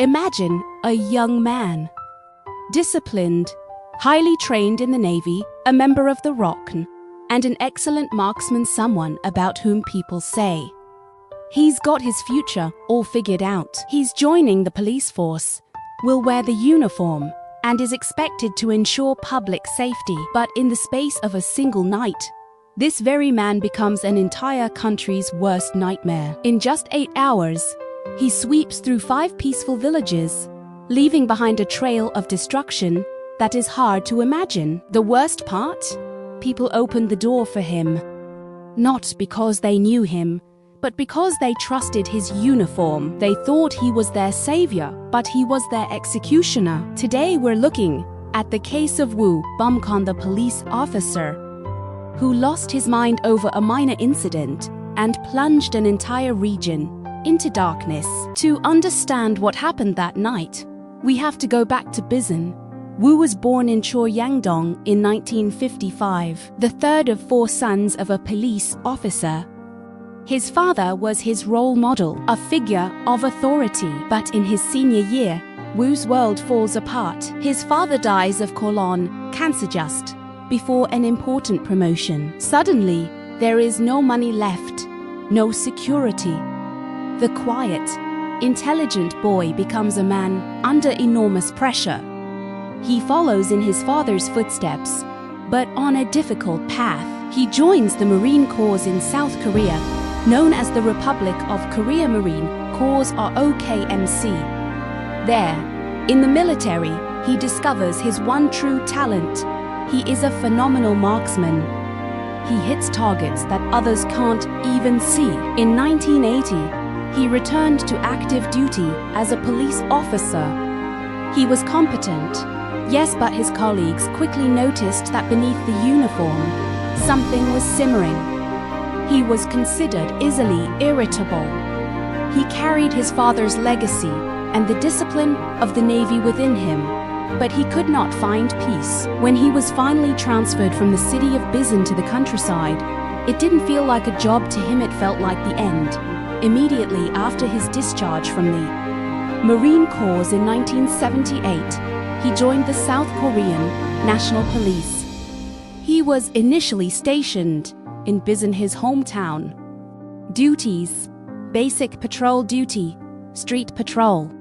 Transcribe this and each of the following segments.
Imagine a young man, disciplined, highly trained in the Navy, a member of the ROKN, and an excellent marksman, someone about whom people say he's got his future all figured out. He's joining the police force, will wear the uniform, and is expected to ensure public safety. But in the space of a single night, this very man becomes an entire country's worst nightmare. In just 8 hours, he sweeps through 5 peaceful villages, leaving behind a trail of destruction that is hard to imagine. The worst part? People opened the door for him, not because they knew him, but because they trusted his uniform. They thought he was their savior, but he was their executioner. Today we're looking at the case of Woo Bum-kon, the police officer who lost his mind over a minor incident and plunged an entire region into darkness. To understand what happened that night, we have to go back to Bisan. Woo was born in Choryangdong in 1955, the third of 4 sons of a police officer. His father was his role model, a figure of authority. But in his senior year, Woo's world falls apart. His father dies of colon cancer just before an important promotion. Suddenly, there is no money left, no security. The quiet, intelligent boy becomes a man under enormous pressure. He follows in his father's footsteps, but on a difficult path. He joins the Marine Corps in South Korea, known as the Republic of Korea Marine Corps, or OKMC. There, in the military, he discovers his one true talent. He is a phenomenal marksman. He hits targets that others can't even see. In 1980, he returned to active duty as a police officer. He was competent, yes, but his colleagues quickly noticed that beneath the uniform, something was simmering. He was considered easily irritable. He carried his father's legacy and the discipline of the Navy within him, but he could not find peace. When he was finally transferred from the city of Bisan to the countryside, it didn't feel like a job to him, it felt like the end. Immediately after his discharge from the Marine Corps in 1978, he joined the South Korean National Police. He was initially stationed in Bisan, his hometown. Duties: basic patrol duty, street patrol.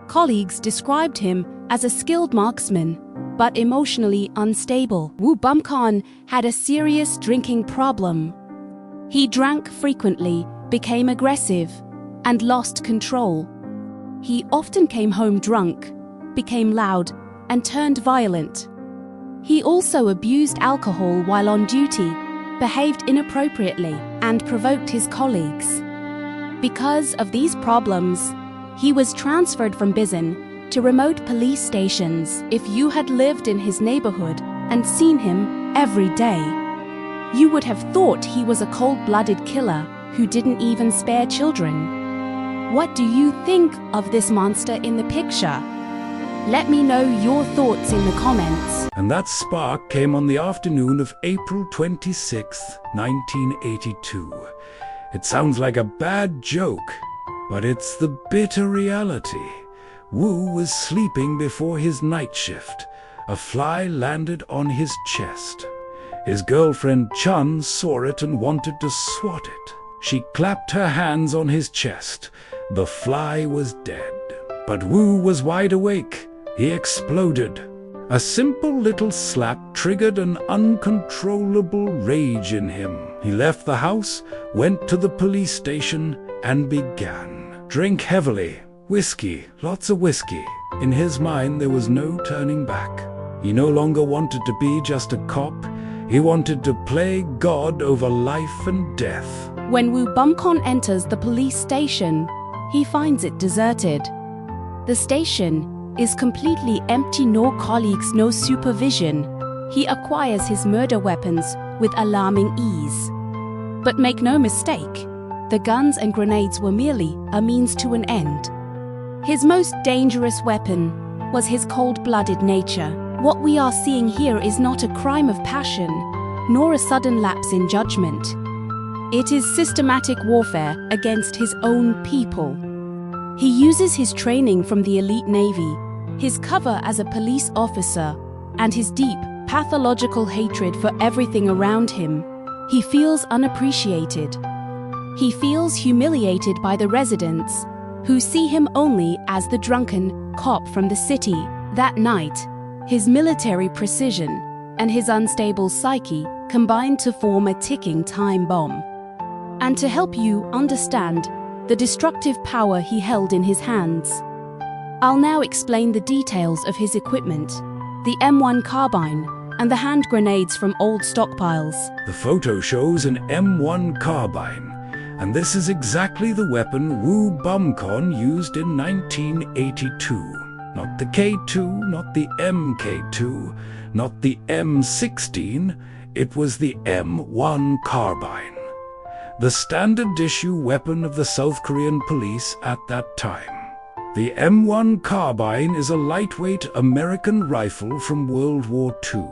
Colleagues described him as a skilled marksman, but emotionally unstable. Woo Bum-kon had a serious drinking problem. He drank frequently, became aggressive, and lost control. He often came home drunk, became loud, and turned violent. He also abused alcohol while on duty, behaved inappropriately, and provoked his colleagues. Because of these problems, he was transferred from Bisan to remote police stations. If you had lived in his neighborhood and seen him every day, you would have thought he was a cold-blooded killer who didn't even spare children. What do you think of this monster in the picture? Let me know your thoughts in the comments. And that spark came on the afternoon of April 26, 1982. It sounds like a bad joke, but it's the bitter reality. Woo was sleeping before his night shift. A fly landed on his chest. His girlfriend Chun saw it and wanted to swat it. She clapped her hands on his chest. The fly was dead. But Woo was wide awake. He exploded. A simple little slap triggered an uncontrollable rage in him. He left the house, went to the police station, and began. Drink heavily. Whiskey, lots of whiskey. In his mind, there was no turning back. He no longer wanted to be just a cop. He wanted to play God over life and death. When Woo Bum-kon enters the police station, he finds it deserted. The station is completely empty, no colleagues, no supervision. He acquires his murder weapons with alarming ease. But make no mistake, the guns and grenades were merely a means to an end. His most dangerous weapon was his cold-blooded nature. What we are seeing here is not a crime of passion, nor a sudden lapse in judgment. It is systematic warfare against his own people. He uses his training from the elite Navy, his cover as a police officer, and his deep, pathological hatred for everything around him. He feels unappreciated. He feels humiliated by the residents, who see him only as the drunken cop from the city. That night, his military precision and his unstable psyche combine to form a ticking time bomb. And to help you understand the destructive power he held in his hands, I'll now explain the details of his equipment, the M1 carbine and the hand grenades from old stockpiles. The photo shows an M1 carbine, and this is exactly the weapon Woo Bum-kon used in 1982. Not the K2, not the MK2, not the M16, it was the M1 carbine, the standard issue weapon of the South Korean police at that time. The M1 carbine is a lightweight American rifle from World War II.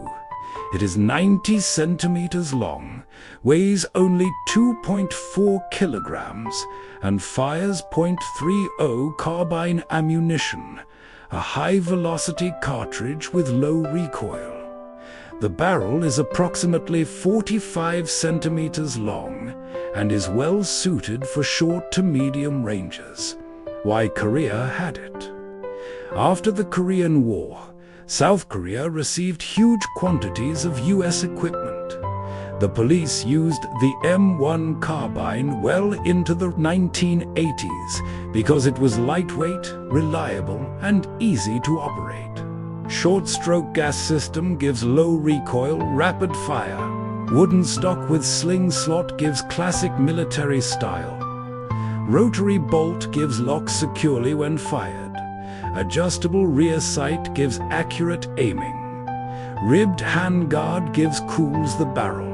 It is 90 centimeters long, weighs only 2.4 kilograms, and fires .30 carbine ammunition, a high-velocity cartridge with low recoil. The barrel is approximately 45 centimeters long and is well suited for short to medium ranges. Why Korea had it. After the Korean War, South Korea received huge quantities of US equipment. The police used the M1 carbine well into the 1980s because it was lightweight, reliable, and easy to operate. Short-stroke gas system gives low recoil, rapid fire. Wooden stock with sling slot gives classic military style. Rotary bolt gives lock securely when fired. Adjustable rear sight gives accurate aiming. Ribbed handguard cools the barrel.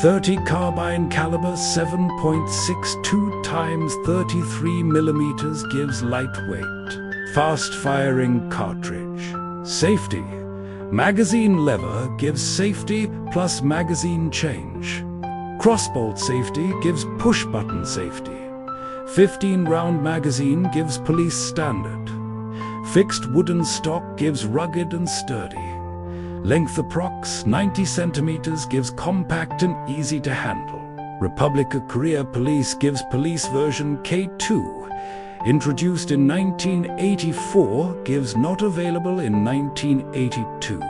30 carbine caliber 7.62 times 33 millimeters gives lightweight, fast-firing cartridge. Safety. Magazine lever gives safety plus magazine change. Crossbolt safety gives push-button safety. 15-round magazine gives police standard. Fixed wooden stock gives rugged and sturdy. Length approx 90 centimeters gives compact and easy to handle. Republic of Korea Police gives police version K2. Introduced in 1984, gives not available in 1982.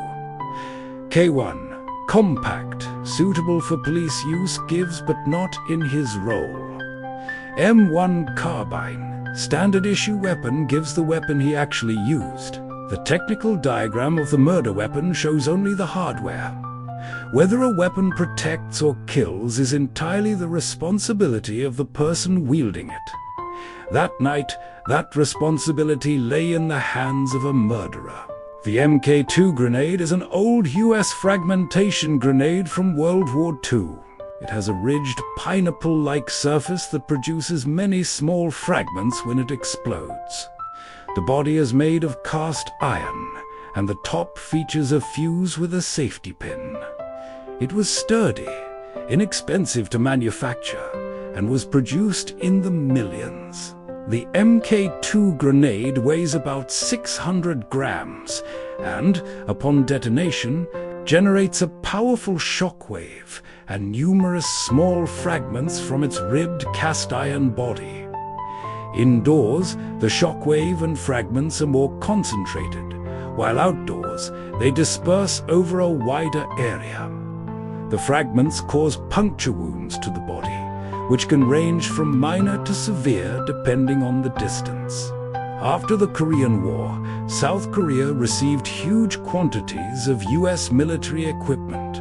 K1. Compact, suitable for police use, gives but not in his role. M1 carbine, standard issue weapon, gives the weapon he actually used. The technical diagram of the murder weapon shows only the hardware. Whether a weapon protects or kills is entirely the responsibility of the person wielding it. That night, that responsibility lay in the hands of a murderer. The MK2 grenade is an old US fragmentation grenade from World War II. It has a ridged, pineapple-like surface that produces many small fragments when it explodes. The body is made of cast iron, and the top features a fuse with a safety pin. It was sturdy, inexpensive to manufacture, and was produced in the millions. The MK2 grenade weighs about 600 grams and, upon detonation, generates a powerful shockwave and numerous small fragments from its ribbed cast-iron body. Indoors, the shockwave and fragments are more concentrated, while outdoors, they disperse over a wider area. The fragments cause puncture wounds to the body, which can range from minor to severe depending on the distance. After the Korean War, South Korea received huge quantities of US military equipment.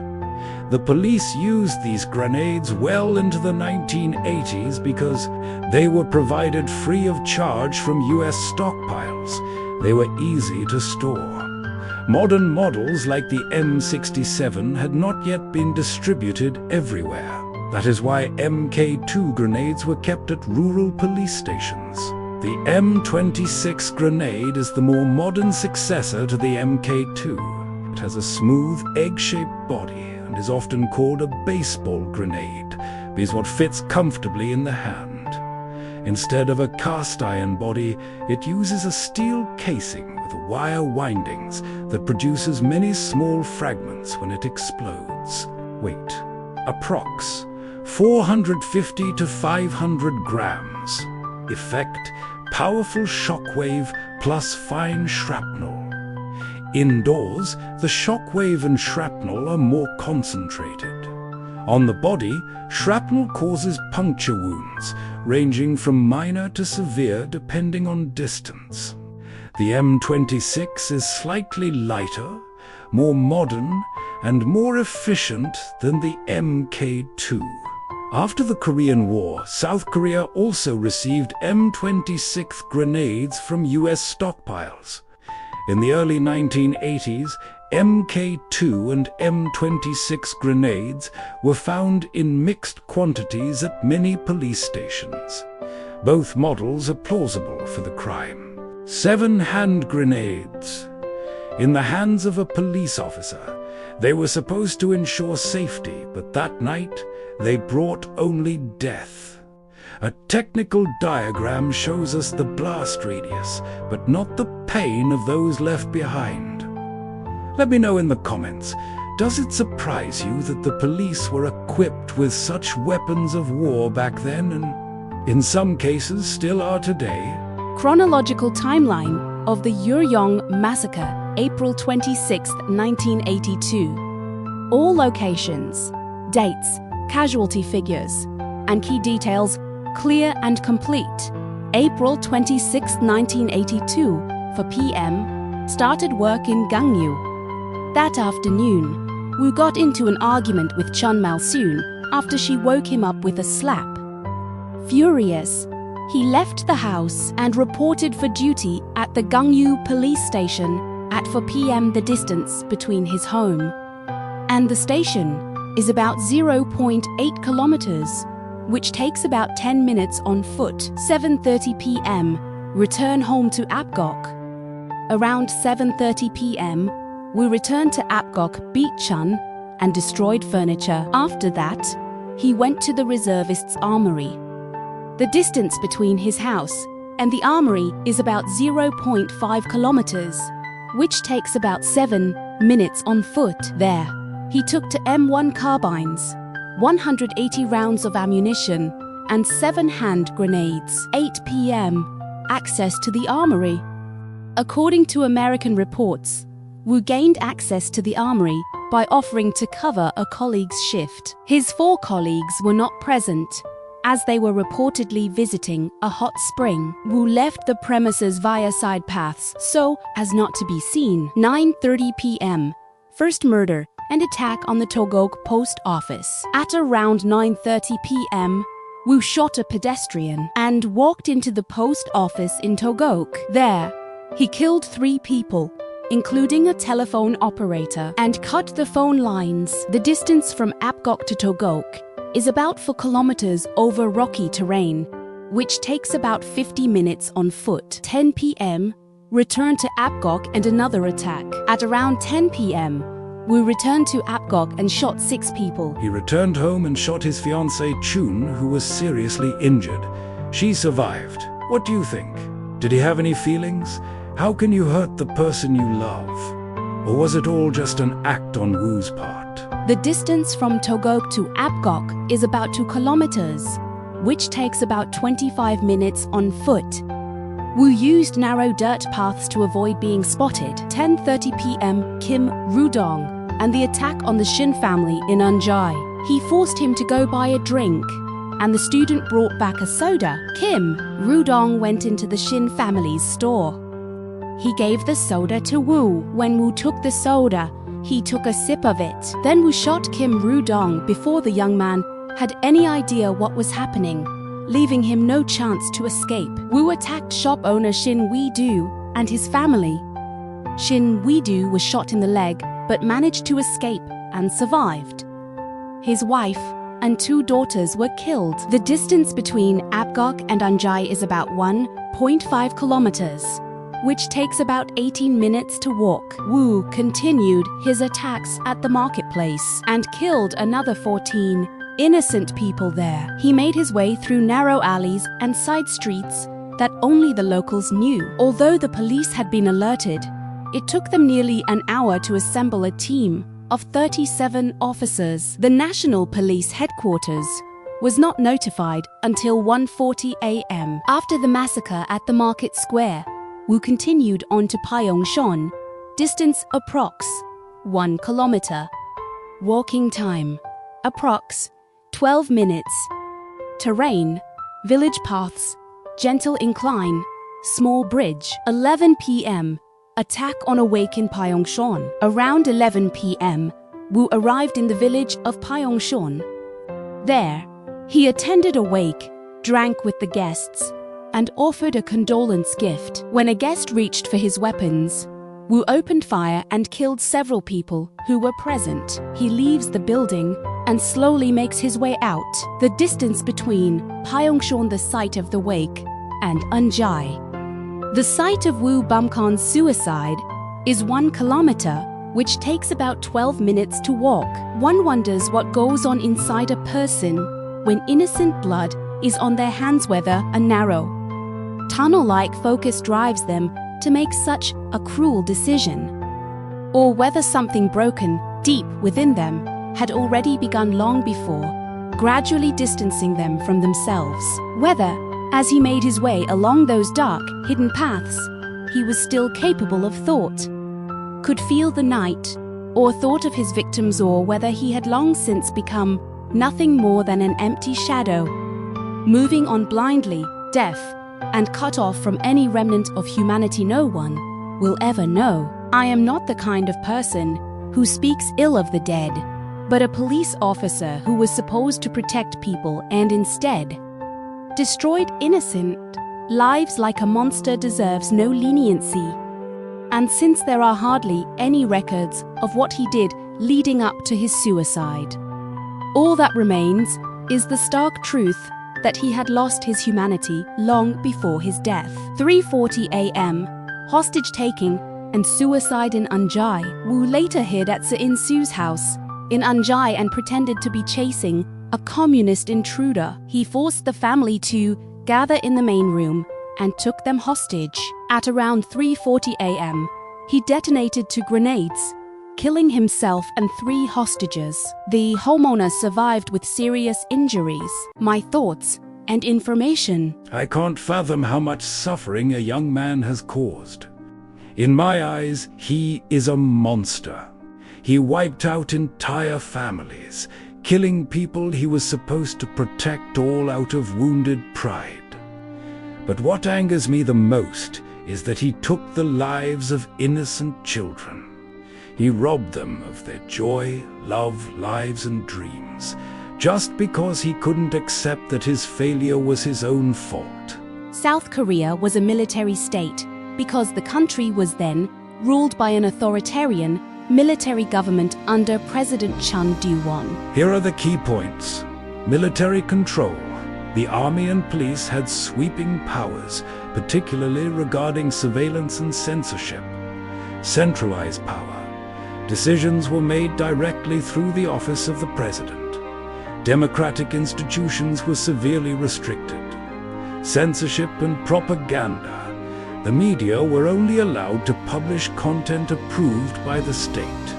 The police used these grenades well into the 1980s because they were provided free of charge from US stockpiles. They were easy to store. Modern models like the M67 had not yet been distributed everywhere. That is why MK2 grenades were kept at rural police stations. The M26 grenade is the more modern successor to the MK2. It has a smooth, egg-shaped body and is often called a baseball grenade because it fits comfortably in the hand. Instead of a cast-iron body, it uses a steel casing with wire windings that produces many small fragments when it explodes. Weight: approx. 450 to 500 grams. Effect: powerful shockwave plus fine shrapnel. Indoors, the shockwave and shrapnel are more concentrated. On the body, shrapnel causes puncture wounds, ranging from minor to severe depending on distance. The M26 is slightly lighter, more modern, and more efficient than the Mk2. After the Korean War, South Korea also received M26 grenades from US stockpiles. In the early 1980s, Mk2 and M26 grenades were found in mixed quantities at many police stations. Both models are plausible for the crime. 7 hand grenades. In the hands of a police officer, they were supposed to ensure safety, but that night they brought only death. A technical diagram shows us the blast radius, but not the pain of those left behind. Let me know in the comments, does it surprise you that the police were equipped with such weapons of war back then and, in some cases, still are today? Chronological timeline of the Uiryeong Massacre, April 26, 1982. All locations, dates, casualty figures, and key details clear and complete. April 26, 1982, for PM, started work in Gangnew. That afternoon, Woo got into an argument with Chun Mal-soon after she woke him up with a slap. Furious, he left the house and reported for duty at the Gangnew police station at 4 p.m. The distance between his home and the station is about 0.8 kilometers, which takes about 10 minutes on foot. 7:30 p.m. Return home to Apgok. Around 7:30 p.m. we returned to Apgok, beat Chun, and destroyed furniture. After that, he went to the reservists' armory. The distance between his house and the armory is about 0.5 kilometers, which takes about 7 minutes on foot. There, he took to M1 carbines, 180 rounds of ammunition, and 7 hand grenades. 8 p.m. Access to the armory. According to American reports, Woo gained access to the armory by offering to cover a colleague's shift. His 4 colleagues were not present, as they were reportedly visiting a hot spring. Woo left the premises via side paths so as not to be seen. 9:30 p.m. First murder and attack on the Togok post office. At around 9:30 p.m., Woo shot a pedestrian and walked into the post office in Togok. There, he killed 3 people, including a telephone operator, and cut the phone lines. The distance from Apgok to Togok is about 4 kilometers over rocky terrain, which takes about 50 minutes on foot. 10 p.m., returned to Apgok and another attack. At around 10 p.m., we returned to Apgok and shot 6 people. He returned home and shot his fiancée Chun, who was seriously injured. She survived. What do you think? Did he have any feelings? How can you hurt the person you love? Or was it all just an act on Woo's part? The distance from Togok to Apgok is about 2 kilometers, which takes about 25 minutes on foot. Woo used narrow dirt paths to avoid being spotted. 10:30 p.m. Kim Rudong and the attack on the Shin family in Unjai. He forced him to go buy a drink, and the student brought back a soda. Kim Rudong went into the Shin family's store. He gave the soda to Woo. When Woo took the soda, he took a sip of it. Then Woo shot Kim Rudong before the young man had any idea what was happening, leaving him no chance to escape. Woo attacked shop owner Shin Wee-do and his family. Shin Wee-do was shot in the leg but managed to escape and survived. His wife and 2 daughters were killed. The distance between Apgok and Unjai is about 1.5 kilometers, which takes about 18 minutes to walk. Woo continued his attacks at the marketplace and killed another 14 innocent people there. He made his way through narrow alleys and side streets that only the locals knew. Although the police had been alerted, it took them nearly an hour to assemble a team of 37 officers. The National Police Headquarters was not notified until 1:40 a.m. After the massacre at the market square, Woo continued on to Pyeongchon, distance approx. 1 kilometer. Walking time, approx. 12 minutes. Terrain, village paths, gentle incline, small bridge. 11 p.m. Attack on a wake in Pyeongchon. Around 11 p.m., Woo arrived in the village of Pyeongchon. There, he attended a wake, drank with the guests, and offered a condolence gift. When a guest reached for his weapons, Woo opened fire and killed several people who were present. He leaves the building and slowly makes his way out. The distance between Pyeongchon, the site of the wake, and Unjai, the site of Woo Bum-kon's suicide, is 1 kilometer, which takes about 12 minutes to walk. One wonders what goes on inside a person when innocent blood is on their hands, whether a narrow, tunnel-like focus drives them to make such a cruel decision, or whether something broken deep within them had already begun long before, gradually distancing them from themselves. Whether, as he made his way along those dark, hidden paths, he was still capable of thought, could feel the night, or thought of his victims, or whether he had long since become nothing more than an empty shadow, moving on blindly, deaf, and cut off from any remnant of humanity. No one will ever know. I am not the kind of person who speaks ill of the dead, but a police officer who was supposed to protect people and instead destroyed innocent lives like a monster deserves no leniency. And since there are hardly any records of what he did leading up to his suicide, all that remains is the stark truth that he had lost his humanity long before his death. 3:40 a.m. Hostage taking and suicide in Unjai. Woo later hid at Se-in Su's house in Unjai and pretended to be chasing a communist intruder. He forced the family to gather in the main room and took them hostage. At around 3:40 a.m., he detonated 2 grenades, killing himself and 3 hostages. The homeowner survived with serious injuries. My thoughts and information. I can't fathom how much suffering a young man has caused. In my eyes, he is a monster. He wiped out entire families, killing people he was supposed to protect, all out of wounded pride. But what angers me the most is that he took the lives of innocent children. He robbed them of their joy, love, lives, and dreams, just because he couldn't accept that his failure was his own fault. South Korea was a military state because the country was then ruled by an authoritarian military government under President Chun Doo-won. Here are the key points. Military control. The army and police had sweeping powers, particularly regarding surveillance and censorship. Centralized power. Decisions were made directly through the office of the president. Democratic institutions were severely restricted. Censorship and propaganda. The media were only allowed to publish content approved by the state.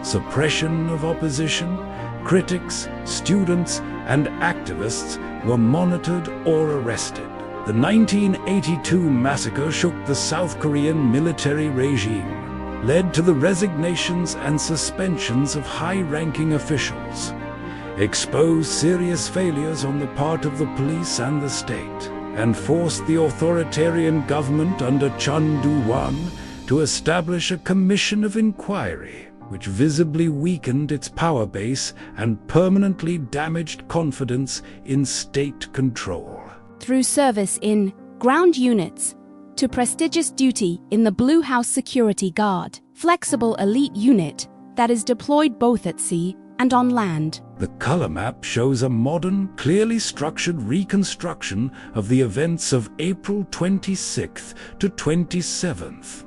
Suppression of opposition, critics, students, and activists were monitored or arrested. The 1982 massacre shook the South Korean military regime, led to the resignations and suspensions of high-ranking officials, exposed serious failures on the part of the police and the state, and forced the authoritarian government under Chun Doo-won to establish a commission of inquiry, which visibly weakened its power base and permanently damaged confidence in state control. Through service in ground units to prestigious duty in the Blue House Security Guard, flexible elite unit that is deployed both at sea and on land. The color map shows a modern, clearly structured reconstruction of the events of April 26th to 27th,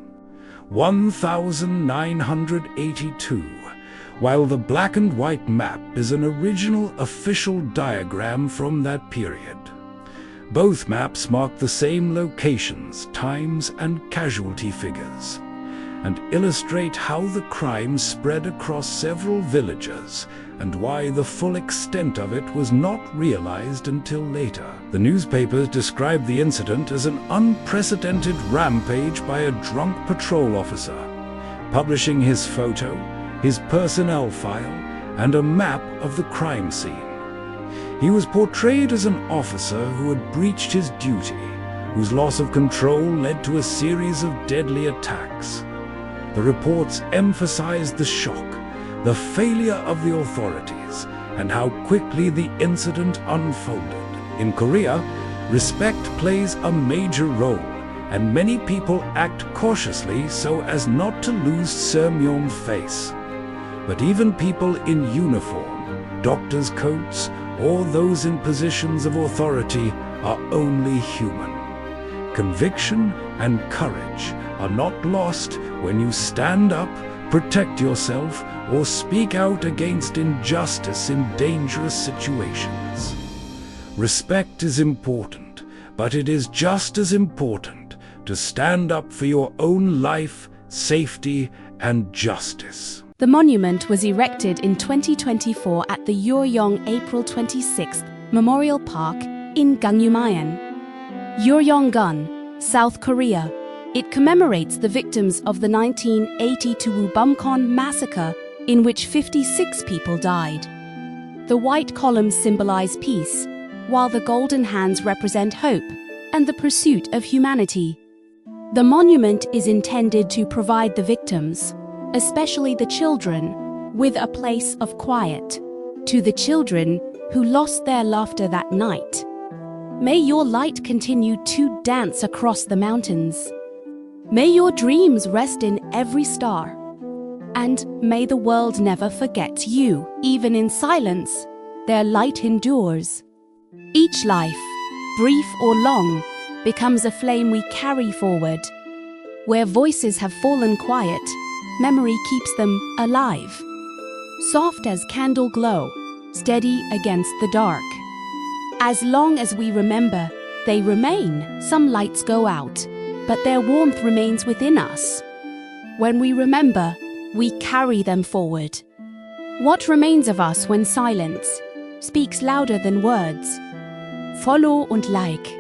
1982, while the black and white map is an original official diagram from that period. Both maps mark the same locations, times, and casualty figures, and illustrate how the crime spread across several villages and why the full extent of it was not realized until later. The newspapers described the incident as an unprecedented rampage by a drunk patrol officer, publishing his photo, his personnel file, and a map of the crime scene. He was portrayed as an officer who had breached his duty, whose loss of control led to a series of deadly attacks. The reports emphasized the shock, the failure of the authorities, and how quickly the incident unfolded. In Korea, respect plays a major role, and many people act cautiously so as not to lose Seumyeong face. But even people in uniform, doctors' coats, or those in positions of authority are only human. Conviction and courage are not lost when you stand up, protect yourself, or speak out against injustice in dangerous situations. Respect is important, but it is just as important to stand up for your own life, safety, and justice. The monument was erected in 2024 at the Uiryeong April 26th Memorial Park in Gyeongsangnam-do, Uiryeong-gun, South Korea. It commemorates the victims of the 1982 Woo Bum-kon massacre, in which 56 people died. The white columns symbolize peace, while the golden hands represent hope and the pursuit of humanity. The monument is intended to provide the victims, especially the children, with a place of quiet. To the children who lost their laughter that night, may your light continue to dance across the mountains. May your dreams rest in every star. And may the world never forget you. Even in silence, their light endures. Each life, brief or long, becomes a flame we carry forward. Where voices have fallen quiet, memory keeps them alive. Soft as candle glow, steady against the dark. As long as we remember, they remain. Some lights go out, but their warmth remains within us. When we remember, we carry them forward. What remains of us when silence speaks louder than words? Follow und like.